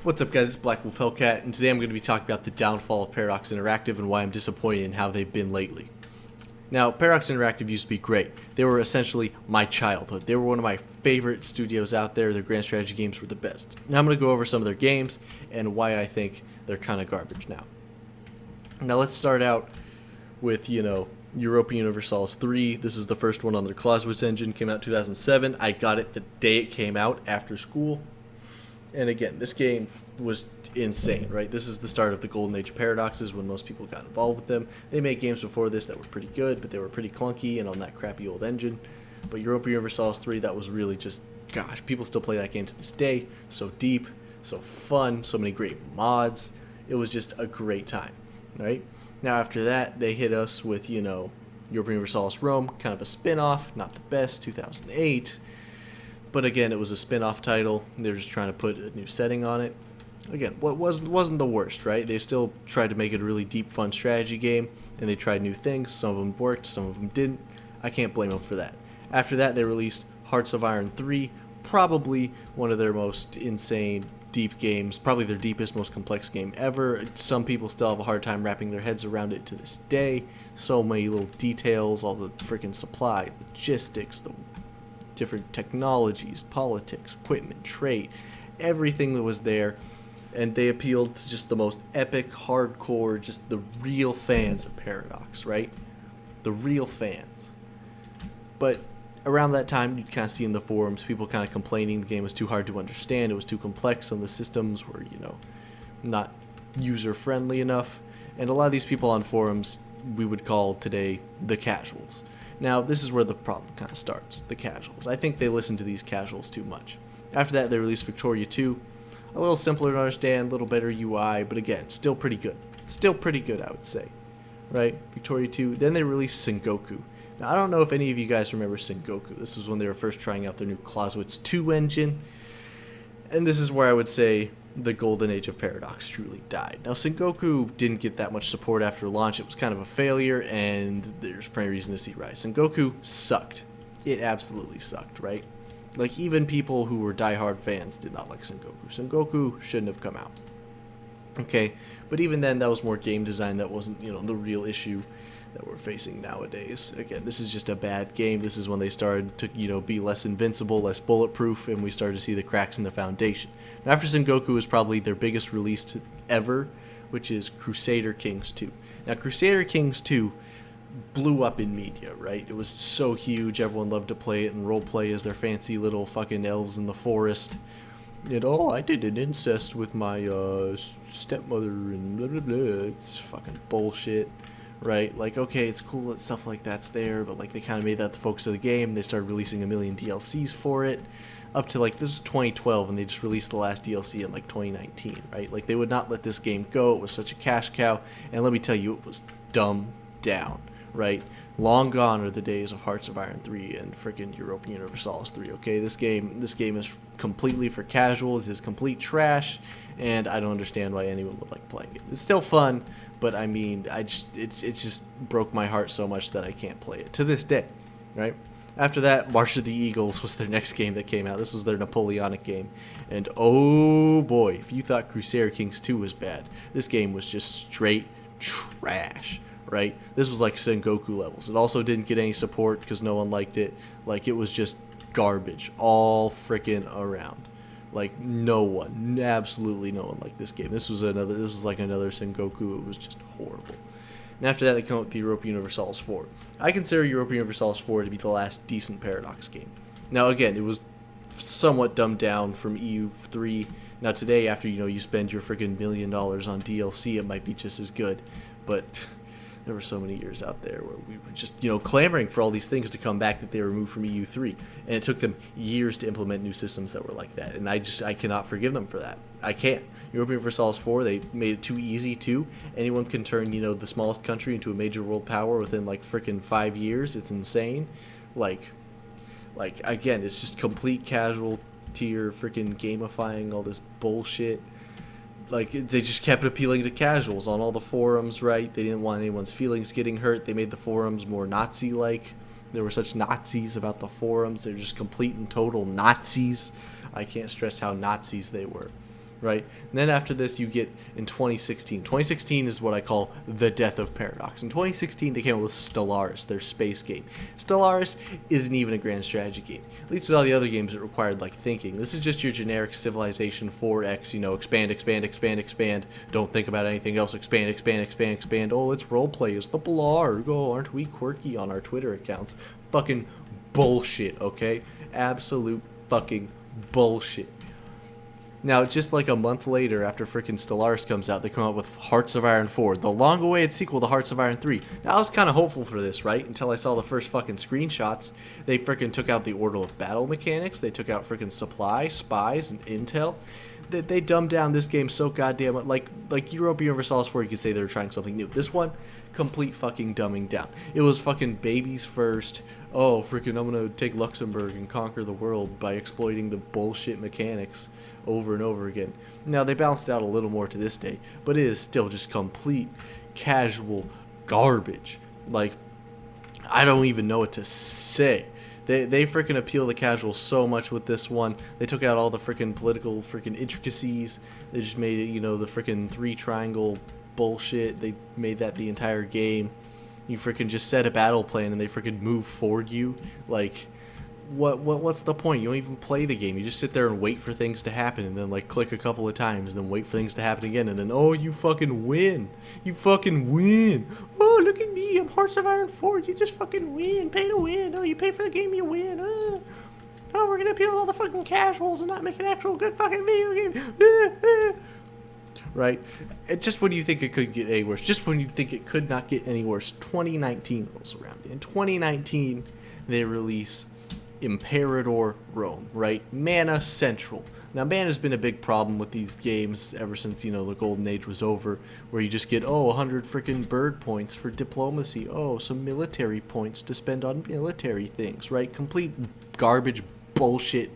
What's up, guys? It's Black Wolf Hellcat, and today I'm going to be talking about the downfall of Paradox Interactive and why I'm disappointed in how they've been lately. Now, Paradox Interactive used to be great. They were essentially my childhood. They were one of my favorite studios out there. Their grand strategy games were the best. Now I'm going to go over some of their games and why I think they're kind of garbage now. Now let's start out with, Europa Universalis 3. This is the first one on their Clausewitz engine. Came out in 2007. I got it the day it came out after school. And again, this game was insane, right? This is the start of the golden age of paradoxes when most people got involved with them. They made games before this that were pretty good, but they were pretty clunky and on that crappy old engine. But Europa Universalis 3, that was really just, gosh, people still play that game to this day. So deep, so fun, so many great mods. It was just a great time, right? Now after that, they hit us with, Europa Universalis Rome, kind of a spin-off, not the best, 2008. But again, it was a spin-off title. They were just trying to put a new setting on it. Again, what wasn't the worst, right? They still tried to make it a really deep, fun strategy game, and they tried new things. Some of them worked, some of them didn't. I can't blame them for that. After that, they released Hearts of Iron 3, probably one of their most insane, deep games, probably their deepest, most complex game ever. Some people still have a hard time wrapping their heads around it to this day. So many little details, all the freaking supply, logistics, the different technologies, politics, equipment, trade, everything that was there. And they appealed to just the most epic, hardcore, just the real fans of Paradox, right? The real fans. But around that time, you'd kind of see in the forums people kind of complaining the game was too hard to understand, it was too complex, some of the systems were, not user-friendly enough. And a lot of these people on forums we would call today the casuals. Now, this is where the problem kind of starts, the casuals. I think they listen to these casuals too much. After that, they released Victoria 2. A little simpler to understand, a little better UI, but again, still pretty good. Still pretty good, I would say. Right? Victoria 2. Then they released Sengoku. Now, I don't know if any of you guys remember Sengoku. This was when they were first trying out their new Clausewitz 2 engine. And this is where I would say the golden age of Paradox truly died. Now, Sengoku didn't get that much support after launch. It was kind of a failure, and there's plenty of reason to see right. Sengoku sucked. It absolutely sucked, right? Like, even people who were diehard fans did not like Sengoku. Sengoku shouldn't have come out. Okay, but even then, that was more game design. That wasn't, the real issue that we're facing nowadays. Again, this is just a bad game. This is when they started to, be less invincible, less bulletproof, and we started to see the cracks in the foundation. Now, after Sengoku was probably their biggest release ever, which is Crusader Kings 2. Now, Crusader Kings 2 blew up in media, right? It was so huge, everyone loved to play it and roleplay as their fancy little fucking elves in the forest. And, I did an incest with my stepmother and blah, blah, blah. It's fucking bullshit. Right, like, okay, it's cool that stuff like that's there, but like they kind of made that the focus of the game. They started releasing a million DLCs for it, up to like, this was 2012, and they just released the last DLC in like 2019, right? Like, they would not let this game go. It was such a cash cow, and let me tell you, it was dumbed down, right? Long gone are the days of Hearts of Iron 3 and freaking Europa Universalis 3, okay? This game is completely for casuals, is complete trash, and I don't understand why anyone would like playing it. It's still fun, but I mean, it just broke my heart so much that I can't play it to this day, right? After that, March of the Eagles was their next game that came out. This was their Napoleonic game, and oh boy, if you thought Crusader Kings 2 was bad, this game was just straight trash, right? This was like Sengoku levels. It also didn't get any support because no one liked it. Like, it was just garbage all freaking around. Like, no one, absolutely no one liked this game. This was like another Sengoku. It was just horrible. And after that, they come up with the Europa Universalis 4. I consider Europa Universalis 4 to be the last decent Paradox game. Now, again, it was somewhat dumbed down from EU3. Now, today, after, you spend your freaking $1 million on DLC, it might be just as good. But there were so many years out there where we were just, clamoring for all these things to come back that they removed from EU3. And it took them years to implement new systems that were like that. And I cannot forgive them for that. I can't. Europa Universalis 4, they made it too easy too. Anyone can turn, the smallest country into a major world power within like freaking 5 years. It's insane. Like, again, it's just complete casual tier, freaking gamifying all this bullshit. Like, they just kept appealing to casuals on all the forums, right? They didn't want anyone's feelings getting hurt. They made the forums more Nazi-like. There were such Nazis about the forums. They're just complete and total Nazis. I can't stress how Nazis they were. right? And then after this, you get in 2016. 2016 is what I call the death of Paradox. In 2016, they came out with Stellaris, their space game. Stellaris isn't even a grand strategy game. At least with all the other games, it required like thinking. This is just your generic Civilization 4X, you know, expand, expand, expand, expand. Don't think about anything else. Expand, expand, expand, expand. Oh, let's roleplay as the Blarg. Oh, aren't we quirky on our Twitter accounts? Fucking bullshit, okay? Absolute fucking bullshit. Now, just like a month later, after freaking Stellaris comes out, they come out with Hearts of Iron 4, the long-awaited sequel to Hearts of Iron 3. Now, I was kind of hopeful for this, right? Until I saw the first fucking screenshots. They freaking took out the Order of Battle mechanics. They took out freaking supply, spies, and intel. They dumbed down this game so goddamn like Europa Universalis 4. You could say they were trying something new. This one, complete fucking dumbing down. It was fucking babies first. Oh, freaking I'm gonna take Luxembourg and conquer the world by exploiting the bullshit mechanics over and over again. Now they balanced out a little more to this day, but it is still just complete casual garbage. Like, I don't even know what to say. They freaking appeal to casual so much with this one. They took out all the freaking political freaking intricacies. They just made it, you know, the freaking 3-triangle bullshit. They made that the entire game. You freaking just set a battle plan and they freaking move for you. Like, what's the point? You don't even play the game. You just sit there and wait for things to happen and then like click a couple of times and then wait for things to happen again and then oh, you fucking win. You fucking win. Oh, look at me. I'm Hearts of Iron 4. You just fucking win. Pay to win. Oh, you pay for the game, you win. Oh, we're gonna appeal to all the fucking casuals and not make an actual good fucking video game. Right? Just when you think it could get any worse, just when you think it could not get any worse, 2019 rolls around. In 2019, they release Imperator Rome, right? Mana Central. Now, mana's been a big problem with these games ever since, you know, the golden age was over, where you just get, oh, 100 freaking bird points for diplomacy. Oh, some military points to spend on military things, right? Complete garbage bullshit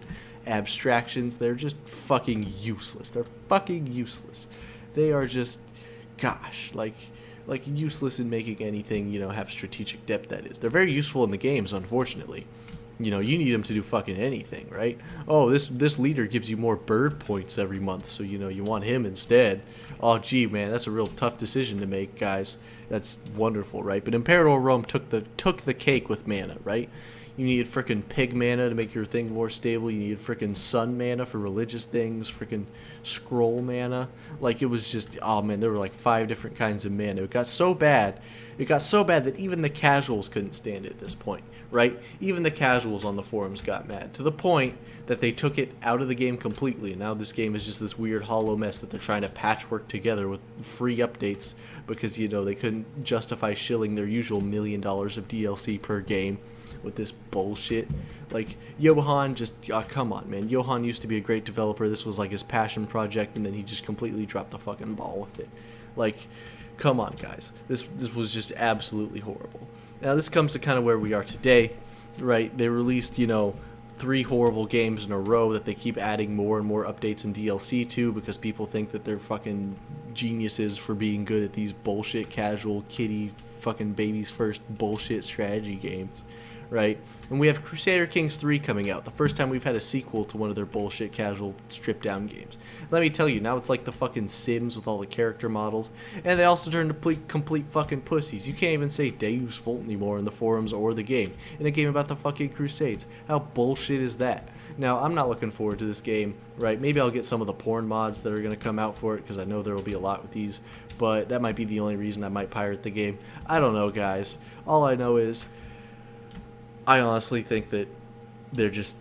abstractions. They're just fucking useless. They're fucking useless. They are just, gosh, like useless in making anything, you know, have strategic depth, that is. They're very useful in the games, unfortunately. You know, you need them to do fucking anything, right? Oh, this leader gives you more bird points every month, so, you know, you want him instead. Oh, gee, man, that's a real tough decision to make, guys. That's wonderful, right? But Imperator Rome took the cake with mana, right? You needed frickin' pig mana to make your thing more stable. You needed frickin' sun mana for religious things. Frickin' scroll mana. Like, it was just, oh man, there were like 5 different kinds of mana. It got so bad that even the casuals couldn't stand it at this point, right? Even the casuals on the forums got mad, to the point that they took it out of the game completely. And now this game is just this weird hollow mess that they're trying to patchwork together with free updates because, you know, they couldn't justify shilling their usual $1 million of DLC per game with this bullshit. Like, Johan just, come on, man. Johan used to be a great developer. This was like his passion project, and then he just completely dropped the fucking ball with it. Like, come on, guys. This was just absolutely horrible. Now, this comes to kind of where we are today, right? They released, you know, 3 horrible games in a row that they keep adding more and more updates and DLC to because people think that they're fucking geniuses for being good at these bullshit, casual, kiddie, fucking babies first bullshit strategy games. Right? And we have Crusader Kings 3 coming out. The first time we've had a sequel to one of their bullshit casual stripped down games. Let me tell you, now it's like the fucking Sims with all the character models. And they also turned to complete fucking pussies. You can't even say Deus Vult anymore in the forums or the game. In a game about the fucking Crusades. How bullshit is that? Now, I'm not looking forward to this game, right? Maybe I'll get some of the porn mods that are going to come out for it, because I know there will be a lot with these. But that might be the only reason I might pirate the game. I don't know, guys. All I know is, I honestly think that they're just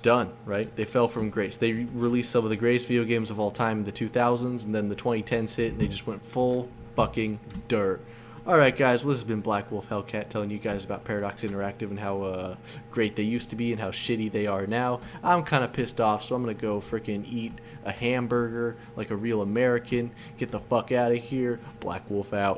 done, right? They fell from grace. They released some of the greatest video games of all time in the 2000s, and then the 2010s hit, and they just went full fucking dirt. Alright, guys, well, this has been Black Wolf Hellcat telling you guys about Paradox Interactive and how great they used to be and how shitty they are now. I'm kind of pissed off, so I'm going to go freaking eat a hamburger like a real American. Get the fuck out of here. Black Wolf out.